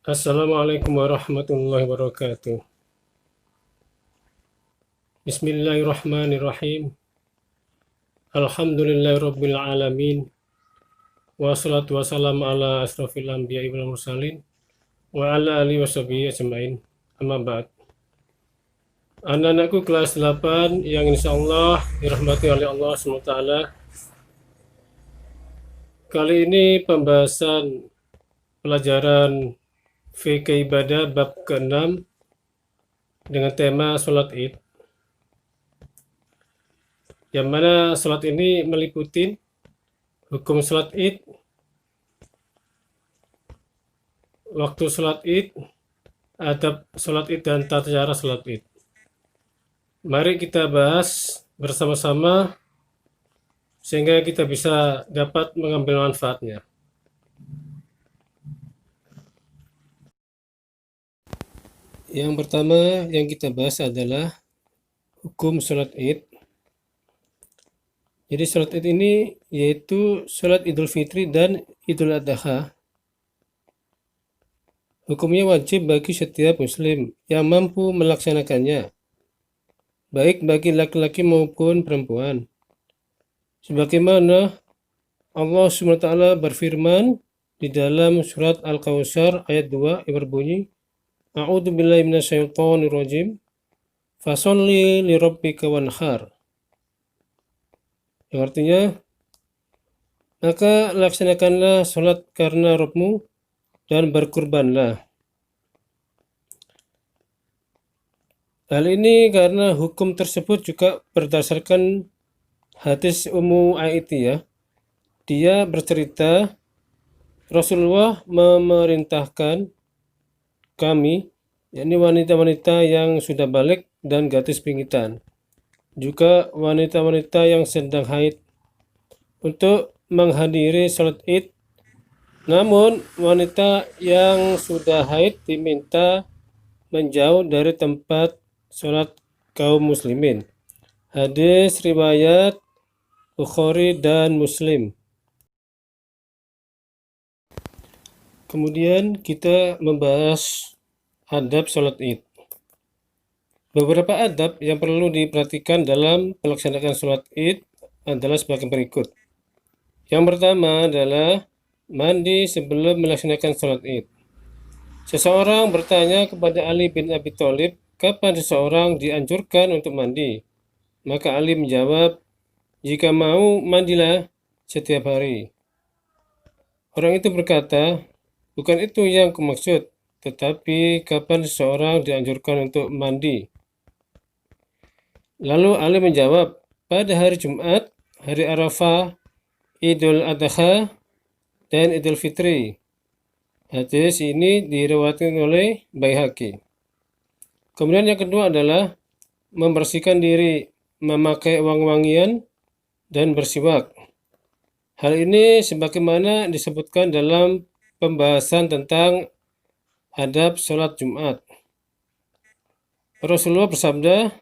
Assalamualaikum warahmatullahi wabarakatuh. Bismillahirrahmanirrahim. Alhamdulillahirabbil alamin. Wassalatu wassalamu ala asrofil anbiya'i wal mursalin wa ala alihi washabihi ajmain. Amma ba'd. Anak-anakku kelas 8 yang insyaallah dirahmati oleh Allah SWT. Kali ini pembahasan pelajaran fikih ibadah bab ke-6 dengan tema sholat Id. Yang mana sholat ini meliputi hukum sholat Id, waktu sholat Id, adab sholat Id, dan tata cara sholat Id. Mari kita bahas bersama-sama sehingga kita bisa dapat mengambil manfaatnya. Yang pertama yang kita bahas adalah hukum sholat Id. Jadi sholat Id ini yaitu sholat Idul Fitri dan Idul Adha. Hukumnya wajib bagi setiap muslim yang mampu melaksanakannya, baik bagi laki-laki maupun perempuan. Sebagaimana Allah SWT berfirman di dalam surat Al-Kautsar ayat 2 yang berbunyi, A'udzu billahi minasyaitonir rajim. Fasholli lirabbika wanhar. Yang artinya, maka laksanakanlah sholat karena Rabbmu dan berkurbanlah. Hal ini karena hukum tersebut juga berdasarkan hadis Ummu Aisyah. Dia bercerita, Rasulullah memerintahkan kami, yakni wanita-wanita yang sudah balik dan gadis pingitan, juga wanita-wanita yang sedang haid, untuk menghadiri sholat Id. Namun wanita yang sudah haid diminta menjauh dari tempat sholat kaum muslimin. Hadis riwayat Bukhari dan Muslim. Kemudian kita membahas adab sholat Id. Beberapa adab yang perlu diperhatikan dalam pelaksanaan sholat Id adalah sebagai berikut. Yang pertama adalah mandi sebelum melaksanakan sholat Id. Seseorang bertanya kepada Ali bin Abi Thalib, kapan seseorang dianjurkan untuk mandi? Maka Ali menjawab, jika mau mandilah setiap hari. Orang itu berkata, bukan itu yang kumaksud, tetapi kapan seseorang dianjurkan untuk mandi? Lalu Ali menjawab, pada hari Jumat, hari Arafah, Idul Adha, dan Idul Fitri. Hadis ini diriwayatkan oleh Baihaqi. Kemudian yang kedua adalah membersihkan diri, memakai wangi-wangian, dan bersiwak. Hal ini sebagaimana disebutkan dalam pembahasan tentang adab sholat Jumat. Rasulullah bersabda,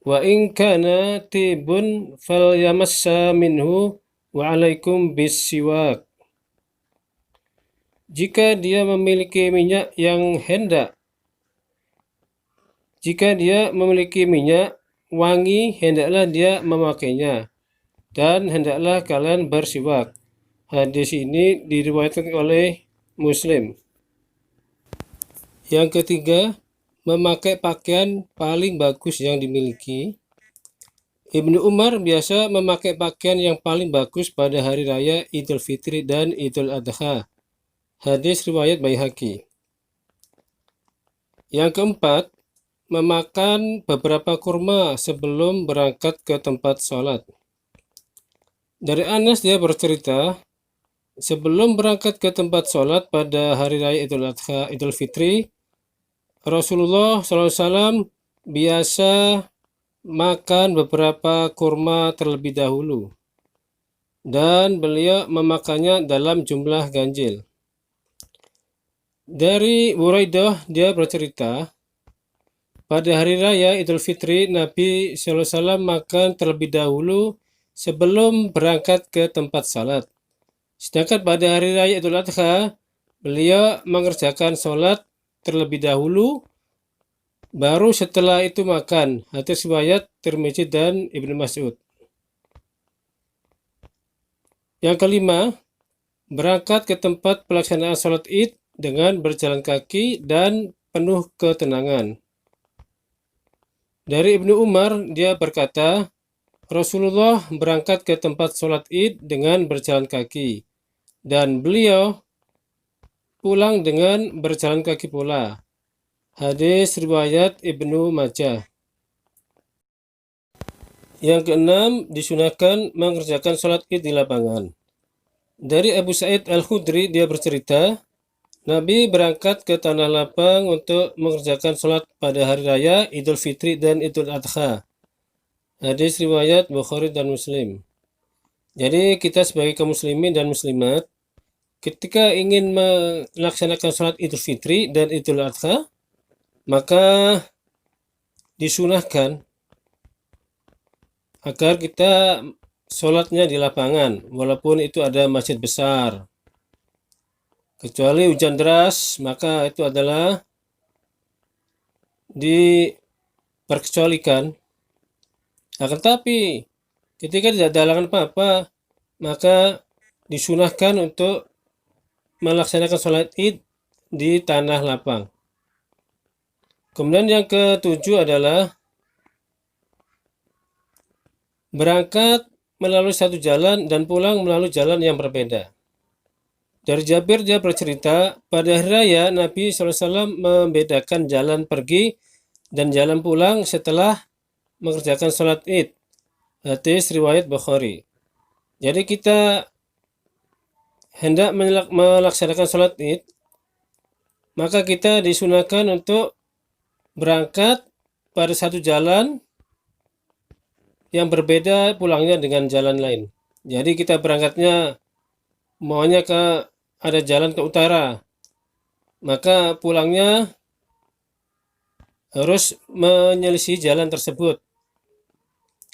wa in kana tibun falyamassa minhu wa alaikum bisiwak. Jika dia memiliki minyak yang hendak, wangi, hendaklah dia memakainya, dan hendaklah kalian bersiwak. Hadis ini diriwayatkan oleh Muslim. Yang ketiga, memakai pakaian paling bagus yang dimiliki. Ibnu Umar biasa memakai pakaian yang paling bagus pada hari raya Idul Fitri dan Idul Adha. Hadis riwayat Baihaqi. Yang keempat, memakan beberapa kurma sebelum berangkat ke tempat sholat. Dari Anas dia bercerita, sebelum berangkat ke tempat sholat pada hari raya Idul Adha, Idul Fitri, Rasulullah SAW biasa makan beberapa kurma terlebih dahulu, dan beliau memakannya dalam jumlah ganjil. Dari Buraidah dia bercerita, pada hari raya Idul Fitri, Nabi SAW makan terlebih dahulu sebelum berangkat ke tempat salat. Sedangkan pada hari raya Idul Adha, beliau mengerjakan sholat terlebih dahulu, baru setelah itu makan. Hadis riwayat Tirmizi dan Ibnu Mas'ud. Yang kelima, berangkat ke tempat pelaksanaan sholat id dengan berjalan kaki dan penuh ketenangan. Dari Ibnu Umar, dia berkata, Rasulullah berangkat ke tempat sholat id dengan berjalan kaki, dan beliau pulang dengan berjalan kaki pula. Hadis riwayat Ibnu Majah. Yang keenam, disunahkan mengerjakan sholat id di lapangan. Dari Abu Sa'id Al-Khudri, dia bercerita, Nabi berangkat ke tanah lapang untuk mengerjakan sholat pada hari raya Idul Fitri dan Idul Adha. Hadis riwayat Bukhari dan Muslim. Jadi kita sebagai kaum muslimin dan muslimat, ketika ingin melaksanakan sholat Idul Fitri dan Idul Adha, maka disunahkan agar kita sholatnya di lapangan, walaupun itu ada masjid besar. Kecuali hujan deras, maka itu adalah diperkecualikan. Akan tapi, ketika tidak ada halangan apa-apa, maka disunahkan untuk melaksanakan sholat id di tanah lapang. Kemudian yang ketujuh adalah berangkat melalui satu jalan dan pulang melalui jalan yang berbeda. Dari Jabir dia bercerita, pada hari raya Nabi SAW membedakan jalan pergi dan jalan pulang setelah mengerjakan sholat id. Hadis riwayat Bukhari. Jadi kita hendak melaksanakan sholat id, maka kita disunahkan untuk berangkat pada satu jalan yang berbeda pulangnya dengan jalan lain. Jadi kita berangkatnya maunya ada jalan ke utara, maka pulangnya harus menyelisih jalan tersebut.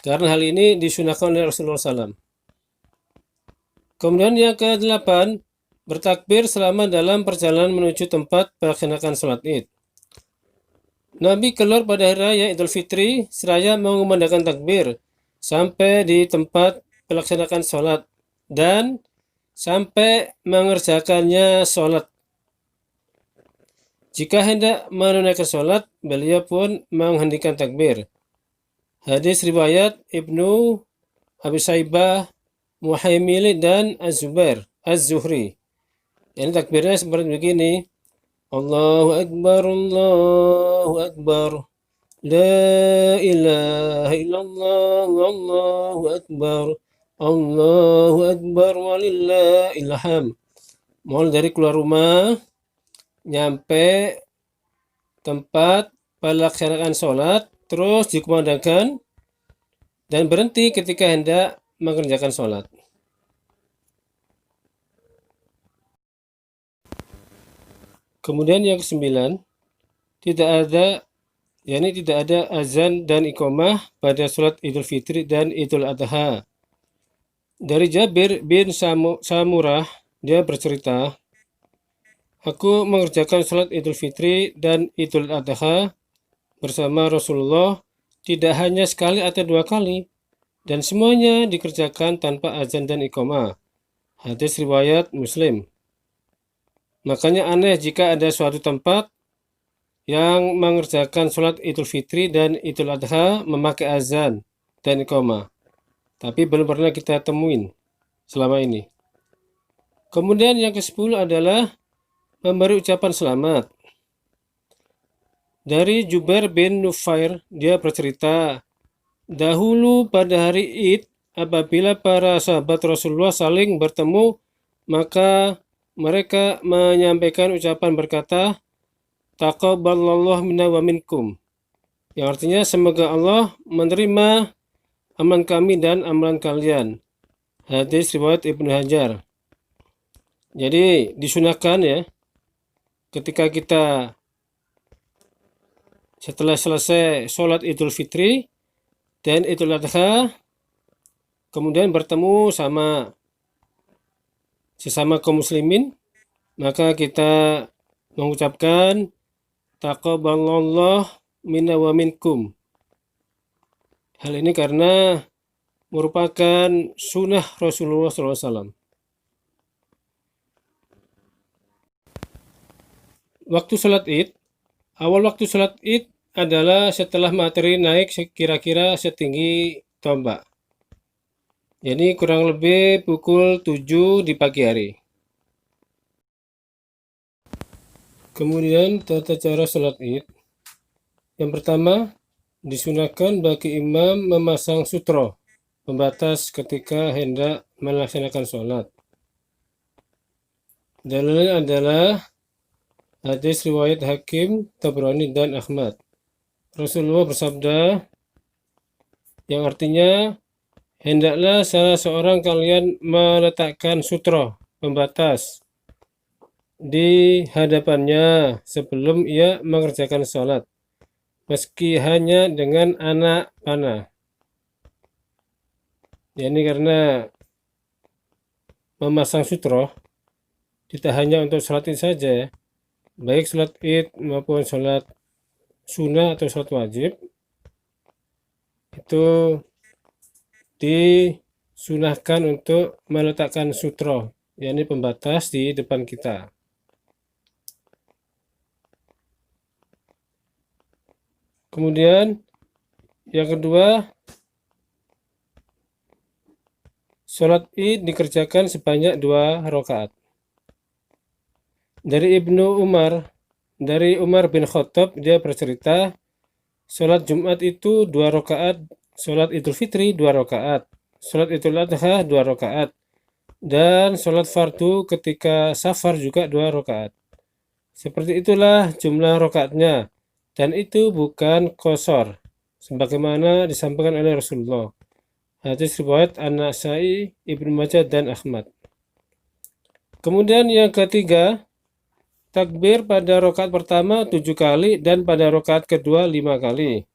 Karena hal ini disunahkan oleh Rasulullah SAW. Kemudian yang ke-8, bertakbir selama dalam perjalanan menuju tempat melaksanakan sholat id. Nabi keluar pada hari raya Idul Fitri seraya mengumandangkan takbir sampai di tempat melaksanakan sholat dan sampai mengerjakannya sholat. Jika hendak menunaikan sholat, beliau pun menghentikan takbir. Hadis riwayat Ibnu Abi Saibah, Muhaimili dan Az-Zuhri. Ini takbirnya seperti begini. Allahu Akbar, Allahu Akbar. La ilaha illallah, Allahu Akbar. Allahu Akbar walillahil hamd. Mulai dari keluar rumah, nyampe tempat pelaksanaan sholat, terus dikumandangkan, dan berhenti ketika hendak mengerjakan sholat. Kemudian yang ke-9, tidak ada azan dan iqamah pada sholat Idul Fitri dan Idul Adha. Dari Jabir bin Samurah, dia bercerita, aku mengerjakan sholat Idul Fitri dan Idul Adha bersama Rasulullah tidak hanya sekali atau dua kali, dan semuanya dikerjakan tanpa azan dan iqamah. Hadis riwayat Muslim. Makanya aneh jika ada suatu tempat yang mengerjakan sholat Idul Fitri dan Idul Adha memakai azan dan iqamah. Tapi belum pernah kita temuin selama ini. Kemudian yang ke-10 adalah memberi ucapan selamat. Dari Jubair bin Nufair, dia bercerita, dahulu pada hari Id, apabila para sahabat Rasulullah saling bertemu, maka mereka menyampaikan ucapan berkata, Taqabbalallahu minna wa minkum. Yang artinya, semoga Allah menerima amalan kami dan amalan kalian. Hadis riwayat Ibnu Hajar. Jadi disunahkan ya, ketika kita setelah selesai sholat Idul Fitri dan Idul Adha, kemudian bertemu sama sesama kaum muslimin, maka kita mengucapkan taqabbalallahu minna wa minkum. Hal ini karena merupakan sunnah Rasulullah SAW. Waktu sholat id, awal waktu sholat id adalah setelah matahari naik kira-kira setinggi tombak. Jadi kurang lebih pukul 7 di pagi hari. Kemudian tata cara sholat id. Yang pertama, disunahkan bagi imam memasang sutro, pembatas ketika hendak melaksanakan sholat. Dalilnya adalah hadis riwayat Hakim, Tabrani, dan Ahmad. Rasulullah bersabda, yang artinya, hendaklah salah seorang kalian meletakkan sutro, pembatas, di hadapannya sebelum ia mengerjakan sholat, meski hanya dengan anak panah. Ini karena memasang sutro tidak hanya untuk sholat id saja, baik sholat id maupun sholat sunnah atau sholat wajib, itu disunahkan untuk meletakkan sutro, yakni pembatas di depan kita. Kemudian yang kedua, sholat id dikerjakan sebanyak 2 rakaat. Dari Umar bin Khattab, dia bercerita, sholat Jumat itu 2 rakaat, sholat Idul Fitri 2 rakaat, sholat Idul Adha 2 rakaat, dan sholat fardu ketika safar juga 2 rakaat. Seperti itulah jumlah rakaatnya, dan itu bukan qashar, sebagaimana disampaikan oleh Rasulullah. Hadis riwayat An-Nasa'i, Ibnu Majah, dan Ahmad. Kemudian yang ketiga, takbir pada rakaat pertama 7 kali dan pada rakaat kedua 5 kali.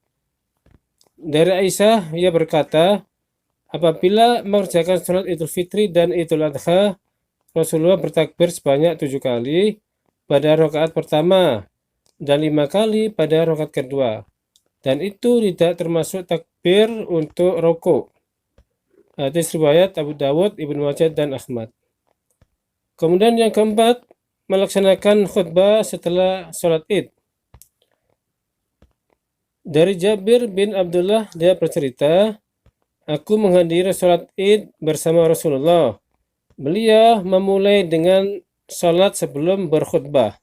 Dari Aisyah, ia berkata, apabila mengerjakan sholat Idul Fitri dan Idul Adha, Rasulullah bertakbir sebanyak 7 kali pada rakaat pertama dan 5 kali pada rakaat kedua. Dan itu tidak termasuk takbir untuk rukuk. Hadis riwayat Abu Dawud, Ibnu Majah, dan Ahmad. Kemudian yang keempat, melaksanakan khutbah setelah sholat id. Dari Jabir bin Abdullah, dia bercerita, aku menghadiri sholat id bersama Rasulullah. Beliau memulai dengan sholat sebelum berkhutbah,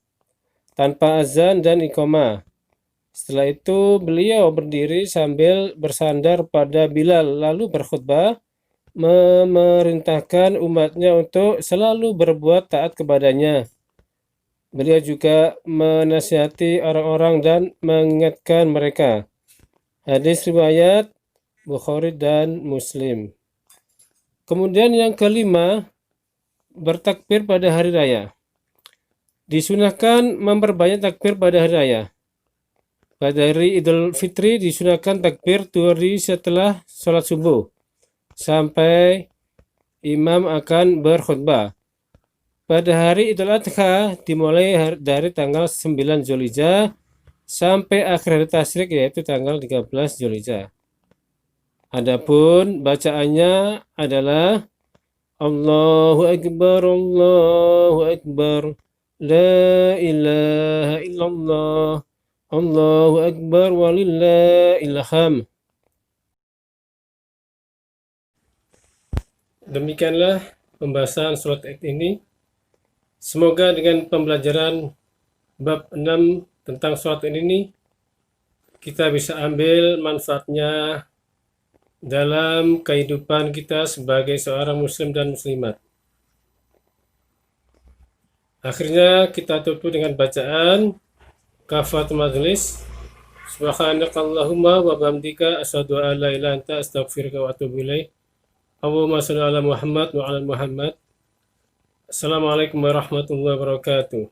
tanpa azan dan iqamah. Setelah itu beliau berdiri sambil bersandar pada Bilal, lalu berkhutbah, memerintahkan umatnya untuk selalu berbuat taat kepadanya. Beliau juga menasihati orang-orang dan mengingatkan mereka. Hadis riwayat Bukhari dan Muslim. Kemudian yang kelima, bertakbir pada hari raya. Disunahkan memperbanyak takbir pada hari raya. Pada hari Idul Fitri disunahkan takbir 2 hari setelah sholat subuh, sampai imam akan berkhutbah. Pada hari Idul Adha dimulai dari tanggal 9 Zulhijjah sampai akhir hari tasyrik, yaitu tanggal 13 Zulhijjah. Adapun bacaannya adalah Allahu Akbar, Allahu Akbar, La ilaha illallah, Allahu Akbar walillahil hamd. Demikianlah pembahasan sholat id ini. Semoga dengan pembelajaran bab 6 tentang sholat id ini, kita bisa ambil manfaatnya dalam kehidupan kita sebagai seorang muslim dan muslimat. Akhirnya kita tutup dengan bacaan kafatul majlis. Subhanakallahumma wa bihamdika asyhadu an la ilaha illa anta astaghfiruka wa atubu ilaik. Allahumma shalli ala Muhammad wa ala Muhammad. Assalamualaikum warahmatullahi wabarakatuh.